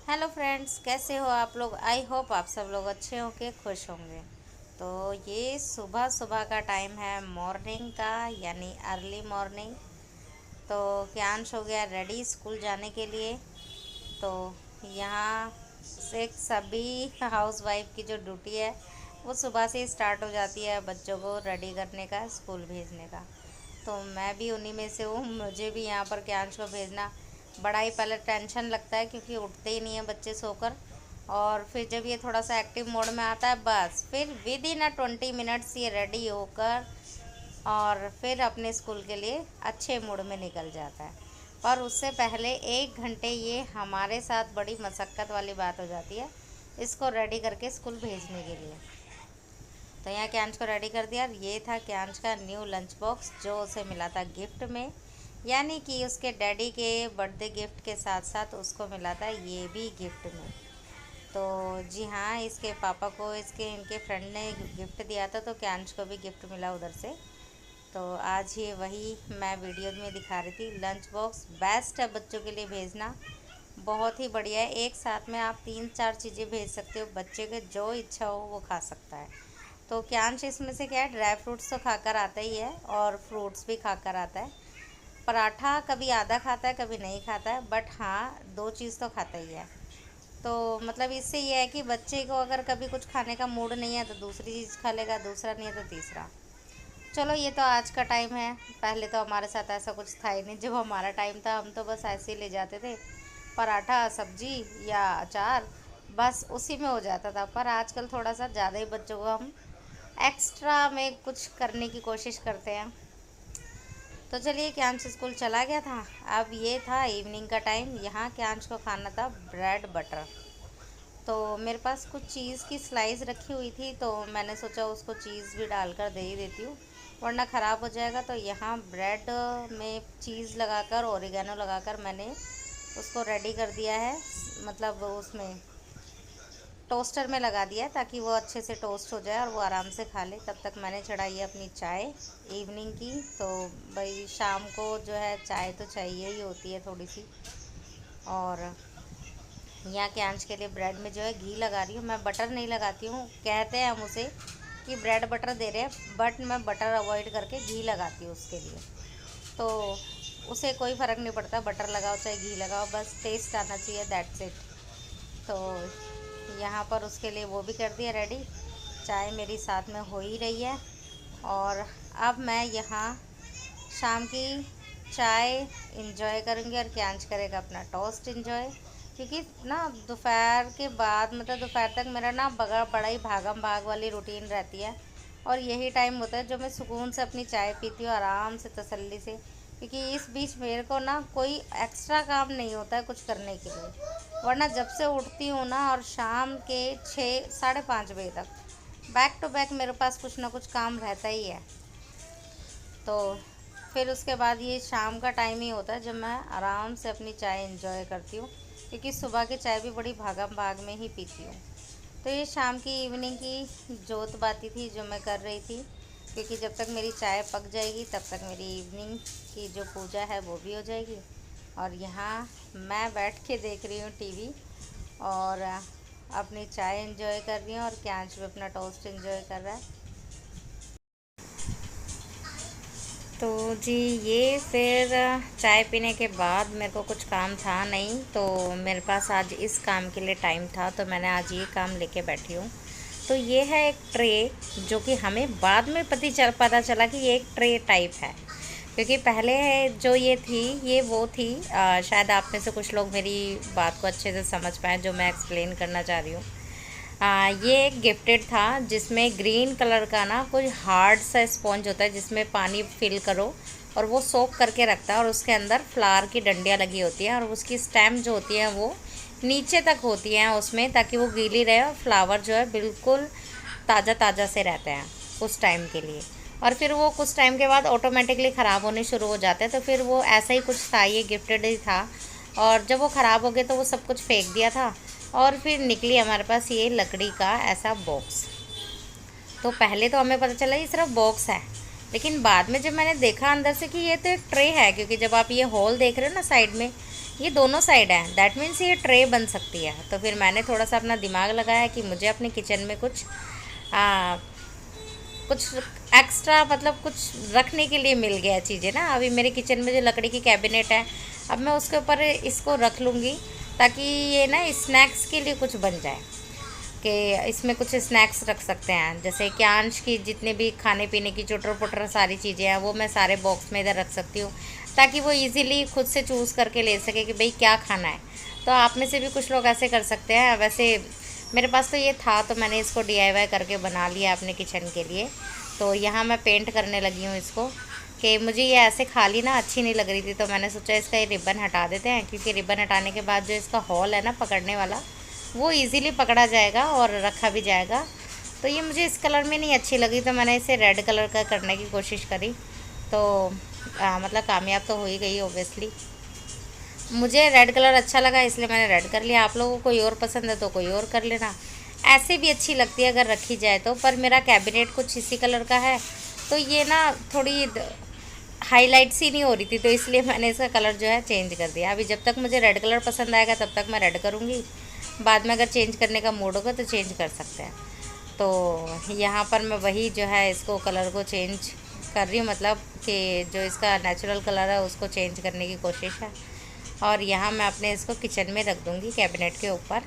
Hello friends, कैसे हो आप लोग। आई होप आप सब लोग अच्छे होंगे, खुश होंगे। तो ये सुबह सुबह का टाइम है, मॉर्निंग का, यानी अर्ली मॉर्निंग। तो क्यांश हो गया रेडी स्कूल जाने के लिए। तो यहाँ से सभी हाउस वाइफ की जो ड्यूटी है वो सुबह से ही स्टार्ट हो जाती है, बच्चों को रेडी करने का, स्कूल भेजने का। तो मैं भी उन्हीं में से हूँ। मुझे भी यहाँ पर क्यांश को भेजना बड़ा ही पहले टेंशन लगता है, क्योंकि उठते ही नहीं है बच्चे सोकर। और फिर जब ये थोड़ा सा एक्टिव मोड में आता है, बस फिर विद इन 20 मिनट्स ये रेडी होकर और फिर अपने स्कूल के लिए अच्छे मूड में निकल जाता है। पर उससे पहले 1 घंटे ये हमारे साथ बड़ी मशक्क़त वाली बात हो जाती है, इसको रेडी करके स्कूल भेजने के लिए। तो यहाँ क्यांश को रेडी कर दिया। ये था क्यांश का न्यू लंच बॉक्स जो उसे मिला था गिफ्ट में, यानी कि उसके डैडी के बर्थडे गिफ्ट के साथ साथ उसको मिला था ये भी गिफ्ट में। तो जी हाँ, इसके पापा को इनके फ्रेंड ने गिफ्ट दिया था, तो क्यांश को भी गिफ्ट मिला उधर से। तो आज ही वही मैं वीडियो में दिखा रही थी। लंच बॉक्स बेस्ट है बच्चों के लिए भेजना, बहुत ही बढ़िया है। एक साथ में आप 3-4 चीज़ें भेज सकते हो, बच्चे के जो इच्छा हो वो खा सकता है। तो क्यांश इसमें से क्या है, ड्राई फ्रूट्स तो खाकर आता ही है और फ्रूट्स भी खाकर आता है। पराठा कभी आधा खाता है, कभी नहीं खाता है, बट हाँ 2 चीज़ तो खाता ही है। तो मतलब इससे ये है कि बच्चे को अगर कभी कुछ खाने का मूड नहीं है तो दूसरी चीज़ खा लेगा, दूसरा नहीं है तो तीसरा। चलो ये तो आज का टाइम है, पहले तो हमारे साथ ऐसा कुछ था ही नहीं। जब हमारा टाइम था हम तो बस ऐसे ही ले जाते थे, पराठा सब्जी या अचार, बस उसी में हो जाता था। पर आजकल थोड़ा सा ज़्यादा ही बच्चों को हम एक्स्ट्रा में कुछ करने की कोशिश करते हैं। तो चलिए, क्यांश स्कूल चला गया था। अब ये था इवनिंग का टाइम। यहाँ क्यांश को खाना था ब्रेड बटर। तो मेरे पास कुछ चीज़ की स्लाइस रखी हुई थी, तो मैंने सोचा उसको चीज़ भी डालकर दे ही देती हूँ, वरना ख़राब हो जाएगा। तो यहाँ ब्रेड में चीज़ लगाकर, ओरिगेनो लगाकर मैंने उसको रेडी कर दिया है। मतलब उसमें टोस्टर में लगा दिया है, ताकि वो अच्छे से टोस्ट हो जाए और वो आराम से खा ले। तब तक मैंने चढ़ाई है अपनी चाय इवनिंग की। तो भाई शाम को जो है चाय तो चाहिए ही होती है थोड़ी सी। और यहाँ के अंश के लिए ब्रेड में जो है घी लगा रही हूँ, मैं बटर नहीं लगाती हूँ। कहते हैं हम उसे कि ब्रेड बटर दे रहे हैं, बट मैं बटर अवॉइड करके घी लगाती हूँ उसके लिए। तो उसे कोई फ़र्क नहीं पड़ता, बटर लगाओ चाहे घी लगाओ, बस टेस्ट आना चाहिए, दैट्स इट। तो यहाँ पर उसके लिए वो भी कर दिया रेडी। चाय मेरी साथ में हो ही रही है। और अब मैं यहाँ शाम की चाय इंजॉय करूँगी और क्यांश करेगा अपना टोस्ट इंजॉय। क्योंकि ना दोपहर के बाद, मतलब दोपहर तक मेरा ना बड़ा ही भागम भाग वाली रूटीन रहती है। और यही टाइम होता है जो मैं सुकून से अपनी चाय पीती हूँ, आराम से, तसल्ली से। क्योंकि इस बीच मेरे को ना कोई एक्स्ट्रा काम नहीं होता है कुछ करने के लिए। वरना जब से उठती हूँ ना, और शाम के 6-5:30 बजे तक बैक टू बैक मेरे पास कुछ ना कुछ काम रहता ही है। तो फिर उसके बाद ये शाम का टाइम ही होता है जब मैं आराम से अपनी चाय एंजॉय करती हूँ, क्योंकि सुबह की चाय भी बड़ी भागम भाग में ही पीती हूँ। तो ये शाम की इवनिंग की जोत बाती थी जो मैं कर रही थी, क्योंकि जब तक मेरी चाय पक जाएगी तब तक मेरी इवनिंग की जो पूजा है वो भी हो जाएगी। और यहाँ मैं बैठ के देख रही हूँ टीवी और अपनी चाय एंजॉय कर रही हूँ, और क्यांश भी अपना टोस्ट एंजॉय कर रहा है। तो जी, ये फिर चाय पीने के बाद मेरे को कुछ काम था नहीं, तो मेरे पास आज इस काम के लिए टाइम था, तो मैंने आज ये काम लेके बैठी हूँ। तो ये है एक ट्रे, जो कि हमें बाद में पता चला कि ये एक ट्रे टाइप है। क्योंकि पहले जो ये थी, ये वो थी, शायद आप में से कुछ लोग मेरी बात को अच्छे से समझ पाएँ जो मैं एक्सप्लेन करना चाह रही हूँ। ये एक गिफ्टेड था, जिसमें ग्रीन कलर का ना कोई हार्ड सा स्पॉन्ज होता है, जिसमें पानी फिल करो और वो सोक करके रखता है, और उसके अंदर फ्लावर की डंडियाँ लगी होती हैं, और उसकी स्टेम जो होती है वो नीचे तक होती हैं उसमें, ताकि वो गीली रहे और फ्लावर जो है बिल्कुल ताज़ा ताज़ा से रहते हैं उस टाइम के लिए। और फिर वो कुछ टाइम के बाद ऑटोमेटिकली ख़राब होने शुरू हो जाते हैं। तो फिर वो ऐसा ही कुछ था, ये गिफ्टेड ही था। और जब वो ख़राब हो गए तो वो सब कुछ फेंक दिया था, और फिर निकली हमारे पास ये लकड़ी का ऐसा बॉक्स। तो पहले तो हमें पता चला ये सिर्फ बॉक्स है, लेकिन बाद में जब मैंने देखा अंदर से कि ये तो एक ट्रे है, क्योंकि जब आप ये होल देख रहे हो ना साइड में, ये दोनों साइड है, दैट मीन्स ये ट्रे बन सकती है। तो फिर मैंने थोड़ा सा अपना दिमाग लगाया कि मुझे अपने किचन में आ, कुछ एक्स्ट्रा मतलब कुछ रखने के लिए मिल गया चीज़ें ना। अभी मेरे किचन में जो लकड़ी की कैबिनेट है, अब मैं उसके ऊपर इसको रख लूँगी ताकि ये ना स्नैक्स के लिए कुछ बन जाए, कि इसमें कुछ स्नैक्स रख सकते हैं। जैसे क्यांश की जितने भी खाने पीने की चुटर पुटर सारी चीज़ें हैं वो मैं सारे बॉक्स में इधर रख सकती हूँ, ताकि वो इजीली खुद से चूज़ करके ले सके कि भाई क्या खाना है। तो आप में से भी कुछ लोग ऐसे कर सकते हैं। वैसे मेरे पास तो ये था, तो मैंने इसको DIY करके बना लिया अपने किचन के लिए। तो यहाँ मैं पेंट करने लगी हूँ इसको, कि मुझे ये ऐसे खाली ना अच्छी नहीं लग रही थी। तो मैंने सोचा इसका ये रिबन हटा देते हैं, क्योंकि रिबन हटाने के बाद जो इसका हॉल है ना पकड़ने वाला, वो इजीली पकड़ा जाएगा और रखा भी जाएगा। तो ये मुझे इस कलर में नहीं अच्छी लगी, तो मैंने इसे रेड कलर का करने की कोशिश करी। तो मतलब कामयाब तो हो ही गई ओब्वियसली। मुझे रेड कलर अच्छा लगा इसलिए मैंने रेड कर लिया। आप लोगों को कोई और पसंद है तो कोई और कर लेना, ऐसे भी अच्छी लगती है अगर रखी जाए तो। पर मेरा कैबिनेट कुछ इसी कलर का है, तो ये ना थोड़ी हाईलाइट सी नहीं हो रही थी, तो इसलिए मैंने इसका कलर जो है चेंज कर दिया। अभी जब तक मुझे रेड कलर पसंद आएगा तब तक मैं रेड करूँगी, बाद में अगर चेंज करने का मूड होगा तो चेंज कर सकते हैं। तो यहाँ पर मैं वही जो है इसको कलर को चेंज कर रही हूँ, मतलब कि जो इसका नेचुरल कलर है उसको चेंज करने की कोशिश है। और यहाँ मैं अपने इसको किचन में रख दूँगी कैबिनेट के ऊपर,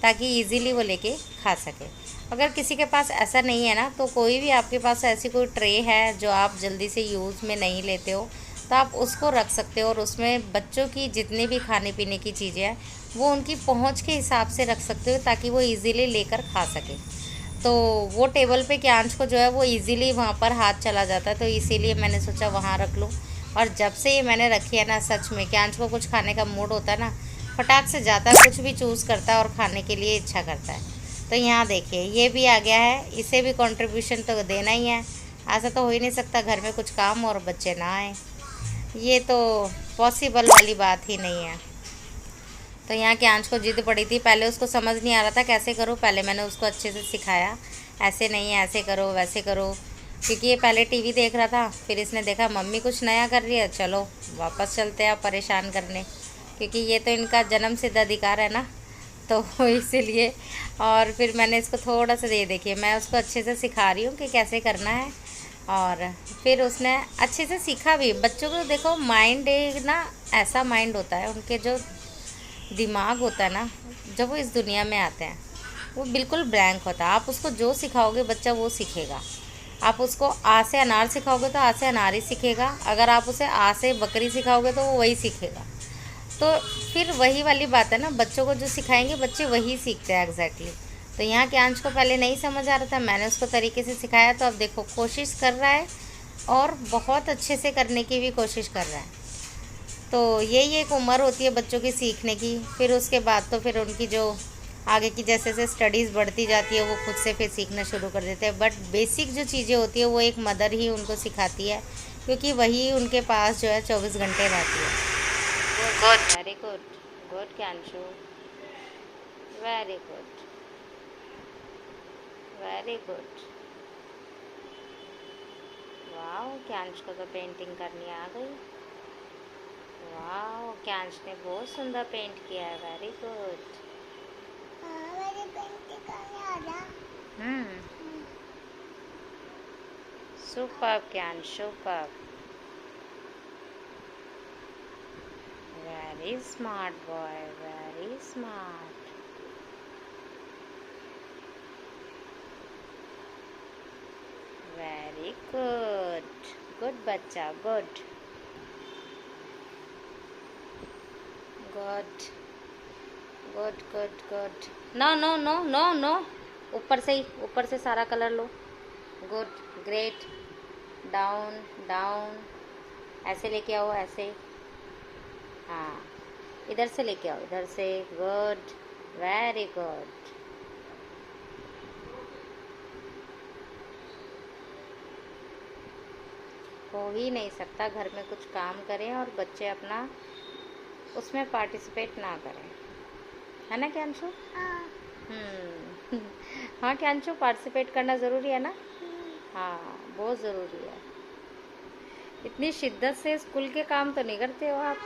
ताकि इजीली वो लेके खा सके। अगर किसी के पास ऐसा नहीं है ना, तो कोई भी आपके पास ऐसी कोई ट्रे है जो आप जल्दी से यूज़ में नहीं लेते हो, तो आप उसको रख सकते हो और उसमें बच्चों की जितनी भी खाने पीने की चीज़ें हैं वो उनकी पहुंच के हिसाब से रख सकते हो, ताकि वो इजीली लेकर खा सके। तो वो टेबल पे क्यांश को जो है वो इजीली वहाँ पर हाथ चला जाता है, तो इसीलिए मैंने सोचा वहाँ रख लूँ। और जब से ये मैंने रखी है ना, सच में क्यांश को कुछ खाने का मूड होता है ना, फटाक से जाता है, कुछ भी चूज़ करता है और खाने के लिए इच्छा करता है। तो यहाँ देखिए ये भी आ गया है, इसे भी कंट्रीब्यूशन तो देना ही है। ऐसा तो हो ही नहीं सकता घर में कुछ काम और बच्चे ना आए, ये तो पॉसिबल वाली बात ही नहीं है। तो यहाँ की आंच को जिद पड़ी थी, पहले उसको समझ नहीं आ रहा था कैसे करूँ। पहले मैंने उसको अच्छे से सिखाया, ऐसे नहीं है, ऐसे करो वैसे करो, क्योंकि ये पहले टीवी देख रहा था। फिर इसने देखा मम्मी कुछ नया कर रही है, चलो वापस चलते हैं परेशान करने, क्योंकि ये तो इनका जन्म सिद्ध अधिकार है ना, तो इसीलिए। और फिर मैंने इसको थोड़ा सा दे, देखिए मैं उसको अच्छे से सिखा रही हूँ कि कैसे करना है। और फिर उसने अच्छे से सीखा भी। बच्चों को देखो माइंड एक ना ऐसा माइंड होता है, उनके जो दिमाग होता है ना, जब वो इस दुनिया में आते हैं वो बिल्कुल ब्लैंक होता है। आप उसको जो सिखाओगे बच्चा वो सीखेगा। आप उसको आ से अनार सिखाओगे तो आ से अनार ही सीखेगा, अगर आप उसे आ से बकरी सिखाओगे तो वो वही सीखेगा। तो फिर वही वाली बात है ना, बच्चों को जो सिखाएंगे बच्चे वही सीखते हैं एग्जैक्टली। तो यहाँ के अंश को पहले नहीं समझ आ रहा था, मैंने उसको तरीके से सिखाया, तो अब देखो कोशिश कर रहा है और बहुत अच्छे से करने की भी कोशिश कर रहा है। तो यही एक उम्र होती है बच्चों की सीखने की। फिर उसके बाद तो फिर उनकी जो आगे की जैसे जैसे स्टडीज़ बढ़ती जाती है वो खुद से फिर सीखना शुरू कर देते हैं। बट बेसिक जो चीज़ें होती है वो एक मदर ही उनको सिखाती है, क्योंकि वही उनके पास जो है 24 घंटे रहती है। Good, very good, good Kyanshu, very good, very good. वाह, क्यांश को तो पेंटिंग करनी आ गई। वाह, क्यांश ने बहुत सुंदर पेंट किया है, very good. Hmm, super Kyansh, super, very smart boy, very smart, very good, good बच्चा, good, good, good, good, good. No no no no no, ऊपर से ही, ऊपर से सारा कलर लो। गुड, ग्रेट, डाउन डाउन, ऐसे लेके आओ, ऐसे, हाँ, इधर से लेके आओ, इधर से, गुड, वेरी गुड। हो ही नहीं सकता घर में कुछ काम करें और बच्चे अपना उसमें पार्टिसिपेट ना करें, है ना क्यांशु? हाँ क्यांशु, पार्टिसिपेट करना ज़रूरी है ना। हाँ, बहुत ज़रूरी है। इतनी शिद्दत से स्कूल के काम तो नहीं करते हो आप।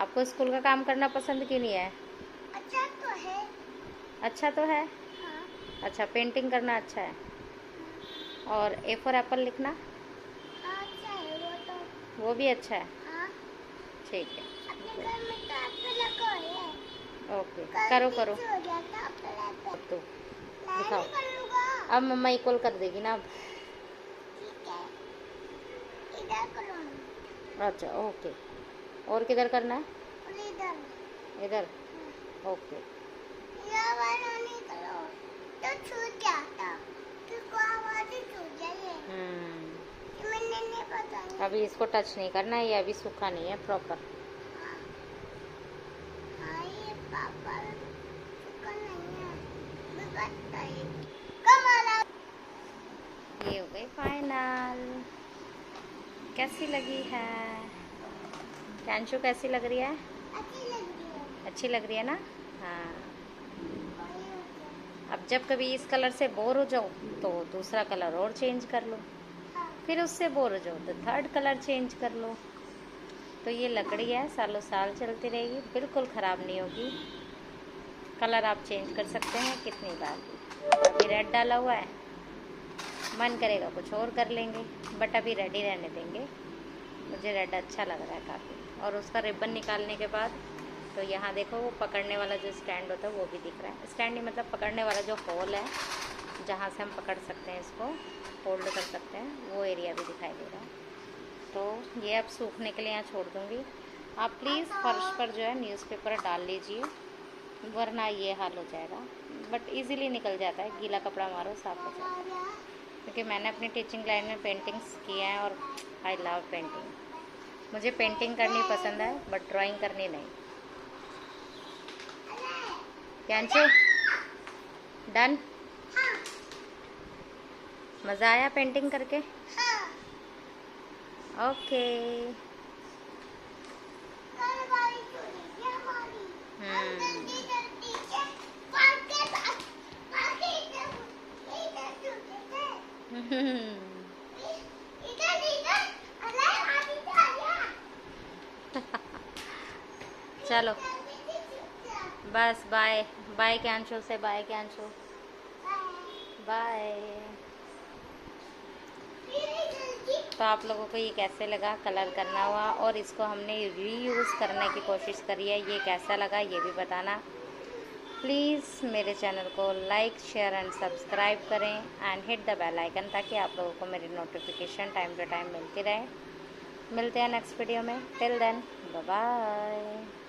आपको स्कूल का काम करना पसंद क्यों नहीं है? अच्छा तो है। अच्छा तो है। हाँ। अच्छा, पेंटिंग करना अच्छा है। और ए फॉर एप्पल लिखना? अच्छा है वो तो। वो भी अच्छा है। हाँ। ठीक है। अपने घर में तो एप्पल रखा है। ओके, कल करो करो। पीछे हो जाता एप्पल। तो मैं दिखाओ। नहीं करूँगा। अब मम्मा इक्वल कर देगी ना अब। ठीक है, इधर करूँगा। अच्छा ओके। और किधर करना है? और इधर। इधर। ओके। ये वाला नहीं करो तो छूट जाता। किसको आवाज़ ही छूट जाए। मैंने नहीं पता नहीं। अभी इसको टच नहीं करना है, ये अभी सूखा नहीं है प्रॉपर। हाँ। हाँ, ये पापा का नहीं है। बिगड़ता है। कमाल। ये हो गई फाइनल। कैसी लगी है कैंचू? कैसी लग रही है? अच्छी लग रही है। अच्छी लग रही है ना? हाँ। और ये होता अब जब कभी इस कलर से बोर हो जाओ तो दूसरा कलर और चेंज कर लो, है। हाँ। फिर उससे बोर हो जाओ तो थर्ड कलर चेंज कर लो। तो ये लकड़ी है, सालों साल चलती रहेगी, बिल्कुल ख़राब नहीं होगी। कलर आप चेंज कर सकते हैं कितनी बार भी। अभी रेड डाला हुआ है, मन करेगा कुछ और कर लेंगे, बट अभी रेड ही रहने देंगे। मुझे रेड अच्छा लग रहा है काफ़ी। और उसका रिबन निकालने के बाद तो यहाँ देखो वो पकड़ने वाला जो स्टैंड होता है वो भी दिख रहा है। स्टैंड नहीं, मतलब पकड़ने वाला जो होल है जहाँ से हम पकड़ सकते हैं, इसको होल्ड कर सकते हैं, वो एरिया भी दिखाई दे रहा है। तो ये अब सूखने के लिए यहाँ छोड़ दूँगी। आप प्लीज़ फर्श पर जो है न्यूज़पेपर डाल लीजिए, वरना ये हाल हो जाएगा। बट इजीली निकल जाता है, गीला कपड़ा मारो साफ हो जाता है। क्योंकि मैंने अपनी टीचिंग लाइन में पेंटिंग्स किए हैं और आई लव पेंटिंग। मुझे पेंटिंग करनी पसंद है बट ड्राइंग करनी नहीं। कैंचू डन? हाँ। मज़ा आया पेंटिंग करके? हाँ। ओके। कल बारिश हो रही है हमारी। हम जल्दी जल्दी से पार्क के पास आगे इधर छूटे थे। इधर इधर अरे आगे से आ गया। चलो जल्दी से छूट जा। बस बाय बाय कैंचू से, बाय कैंचू, बाय। तो आप लोगों को ये कैसे लगा कलर करना हुआ, और इसको हमने रीयूज़ करने की कोशिश करी है, ये कैसा लगा ये भी बताना। प्लीज़ मेरे चैनल को लाइक शेयर एंड सब्सक्राइब करें and hit the bell icon, ताकि आप लोगों को मेरी नोटिफिकेशन टाइम टू टाइम मिलती रहे। मिलते हैं नेक्स्ट वीडियो में। Till then bye bye.